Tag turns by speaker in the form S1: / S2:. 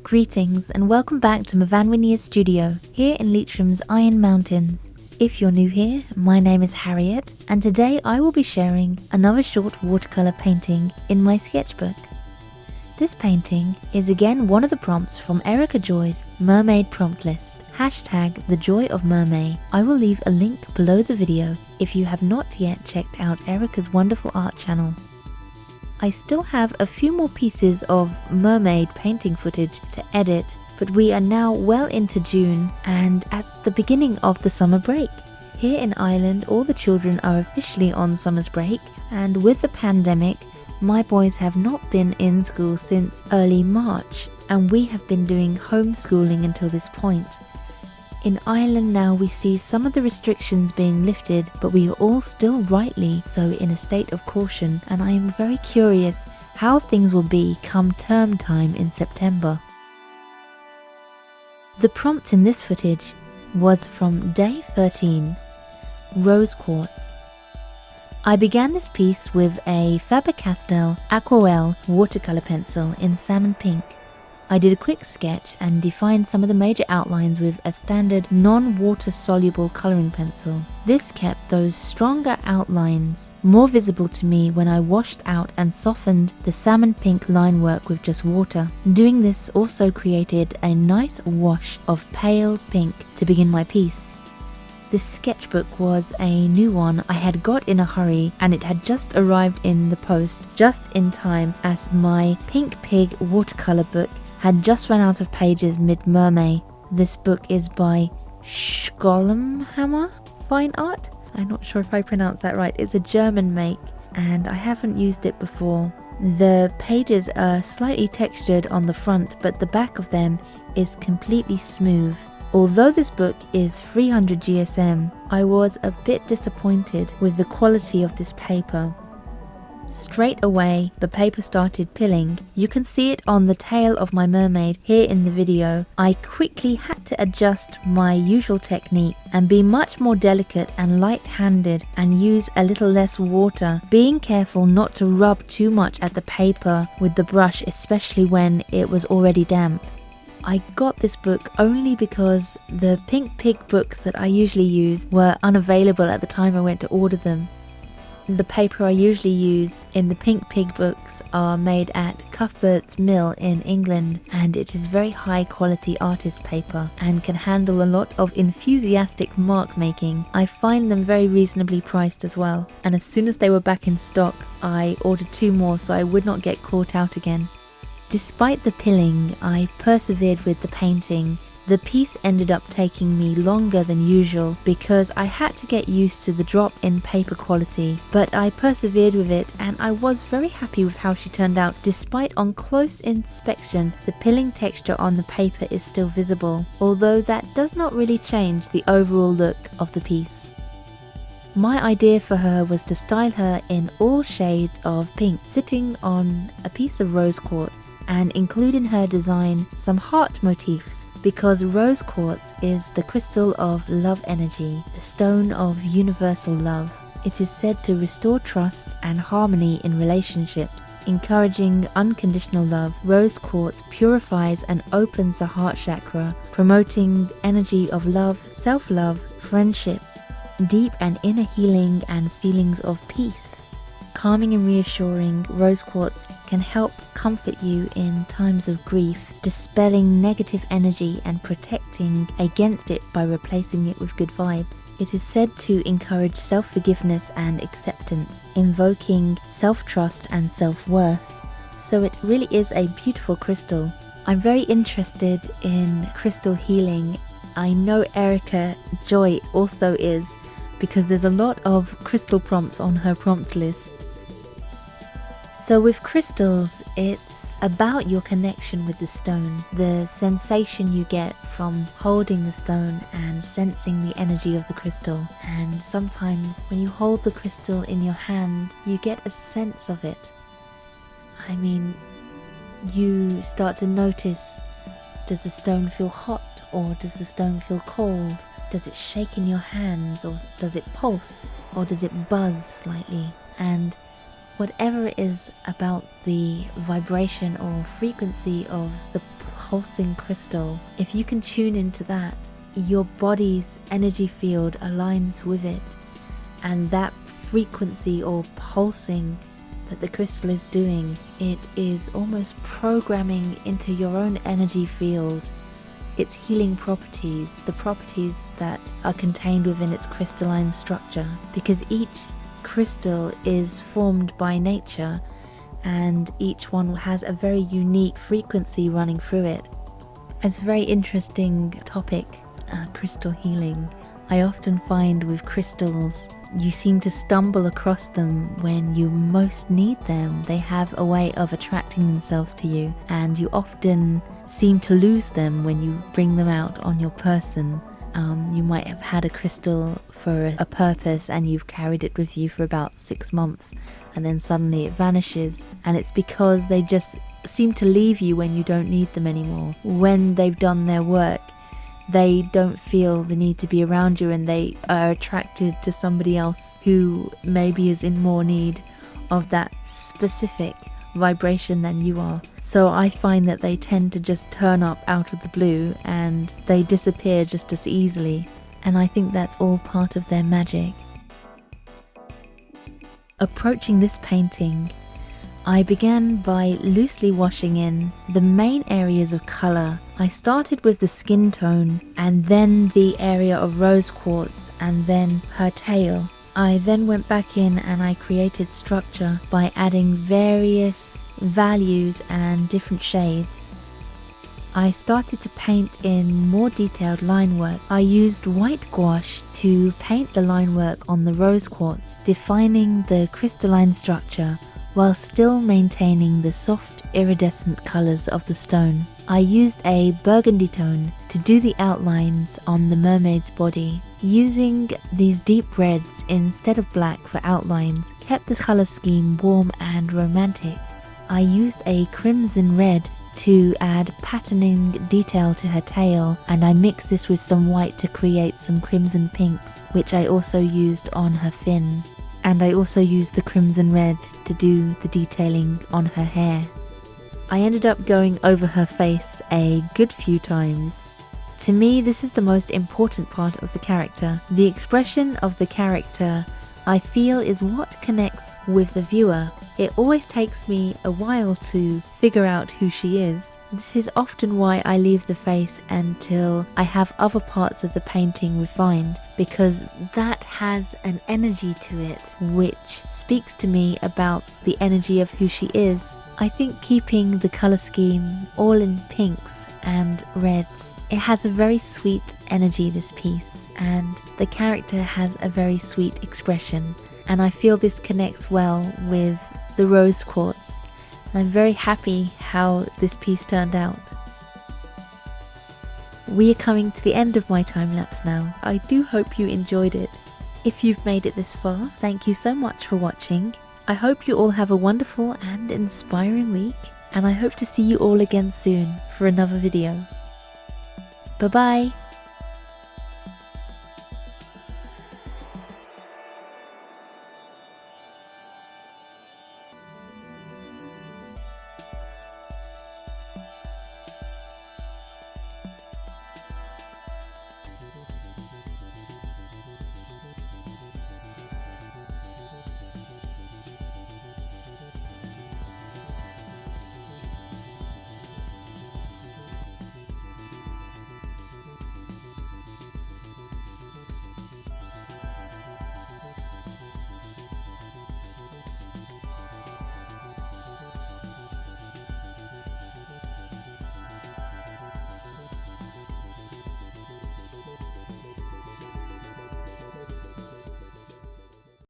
S1: Greetings and welcome back to MyfanwyNia studio here in Leitrim's Iron Mountains. If you're new here, my name is Harriet and today I will be sharing another short watercolour painting in my sketchbook. This painting is again one of the prompts from Erica Joy's Mermaid prompt list. #The Joy of Mermay. I will leave a link below the video if you have not yet checked out Erica's wonderful art channel. I still have a few more pieces of mermaid painting footage to edit, but we are now well into June and at the beginning of the summer break. Here in Ireland, all the children are officially on summer's break, and with the pandemic, my boys have not been in school since early March, and we have been doing homeschooling until this point. In Ireland now we see some of the restrictions being lifted, but we are all still rightly so in a state of caution, and I am very curious how things will be come term time in September. The prompt in this footage was from day 13, Rose Quartz. I began this piece with a Faber-Castell Aquarelle watercolour pencil in salmon pink. I did a quick sketch and defined some of the major outlines with a standard non-water soluble colouring pencil. This kept those stronger outlines more visible to me when I washed out and softened the salmon pink line work with just water. Doing this also created a nice wash of pale pink to begin my piece. This sketchbook was a new one I had got in a hurry, and it had just arrived in the post just in time as my Pink Pig watercolour book had just run out of pages mid-Mermay. This book is by 𝐏𝕝𝕚𝕚 Fine Art? I'm not sure if I pronounced that right. It's a German make and I haven't used it before. The pages are slightly textured on the front, but the back of them is completely smooth. Although this book is 300 GSM, I was a bit disappointed with the quality of this paper. Straight away, the paper started pilling. You can see it on the tail of my mermaid here in the video. I quickly had to adjust my usual technique and be much more delicate and light-handed and use a little less water, being careful not to rub too much at the paper with the brush, especially when it was already damp. I got this book only because the Pink Pig books that I usually use were unavailable at the time I went to order them. The paper I usually use in the Pink Pig books are made at Cuthbert's Mill in England, and it is very high quality artist paper and can handle a lot of enthusiastic mark making. I find them very reasonably priced as well, and as soon as they were back in stock I ordered 2 more so I would not get caught out again. Despite the pilling, I persevered with the painting. The piece ended up taking me longer than usual because I had to get used to the drop in paper quality, but I persevered with it and I was very happy with how she turned out, despite on close inspection the pilling texture on the paper is still visible, although that does not really change the overall look of the piece. My idea for her was to style her in all shades of pink, sitting on a piece of rose quartz, and include in her design some heart motifs, because rose quartz is the crystal of love energy, the stone of universal love. It is said to restore trust and harmony in relationships, encouraging unconditional love. Rose quartz purifies and opens the heart chakra, promoting energy of love, self-love, friendship, deep and inner healing and feelings of peace. Calming and reassuring, rose quartz can help comfort you in times of grief, dispelling negative energy and protecting against it by replacing it with good vibes. It is said to encourage self-forgiveness and acceptance, invoking self-trust and self-worth. So it really is a beautiful crystal. I'm very interested in crystal healing. I know Erica Joy also is, because there's a lot of crystal prompts on her prompt list. So with crystals, it's about your connection with the stone, the sensation you get from holding the stone and sensing the energy of the crystal. And sometimes when you hold the crystal in your hand, you get a sense of it. I mean, you start to notice, does the stone feel hot or does the stone feel cold? Does it shake in your hands, or does it pulse, or does it buzz slightly? And whatever it is about the vibration or frequency of the pulsing crystal. If you can tune into that, your body's energy field aligns with it, and that frequency or pulsing that the crystal is doing, it is almost programming into your own energy field its healing properties, the properties that are contained within its crystalline structure, because each crystal is formed by nature and each one has a very unique frequency running through it. It's a very interesting topic, crystal healing. I often find with crystals, you seem to stumble across them when you most need them. They have a way of attracting themselves to you, and you often seem to lose them when you bring them out on your person. You might have had a crystal for a purpose and you've carried it with you for about 6 months, and then suddenly it vanishes, and it's because they just seem to leave you when you don't need them anymore. When they've done their work, they don't feel the need to be around you, and they are attracted to somebody else who maybe is in more need of that specific vibration than you are. So I find that they tend to just turn up out of the blue and they disappear just as easily, and I think that's all part of their magic. Approaching this painting, I began by loosely washing in the main areas of colour. I started with the skin tone and then the area of rose quartz and then her tail. I then went back in and I created structure by adding various values and different shades. I started to paint in more detailed line work. I used white gouache to paint the line work on the rose quartz, defining the crystalline structure while still maintaining the soft iridescent colours of the stone. I used a burgundy tone to do the outlines on the mermaid's body. Using these deep reds instead of black for outlines kept the colour scheme warm and romantic. I used a crimson red to add patterning detail to her tail, and I mixed this with some white to create some crimson pinks, which I also used on her fin. And I also used the crimson red to do the detailing on her hair. I ended up going over her face a good few times. To me, this is the most important part of the character. The expression of the character, I feel, is what connects with the viewer. It always takes me a while to figure out who she is. This is often why I leave the face until I have other parts of the painting refined, because that has an energy to it which speaks to me about the energy of who she is. I think keeping the colour scheme all in pinks and reds, it has a very sweet energy, this piece, and the character has a very sweet expression, and I feel this connects well with the rose quartz. I'm very happy how this piece turned out. We are coming to the end of my time lapse now. I do hope you enjoyed it. If you've made it this far, thank you so much for watching. I hope you all have a wonderful and inspiring week, and I hope to see you all again soon for another video. Bye bye!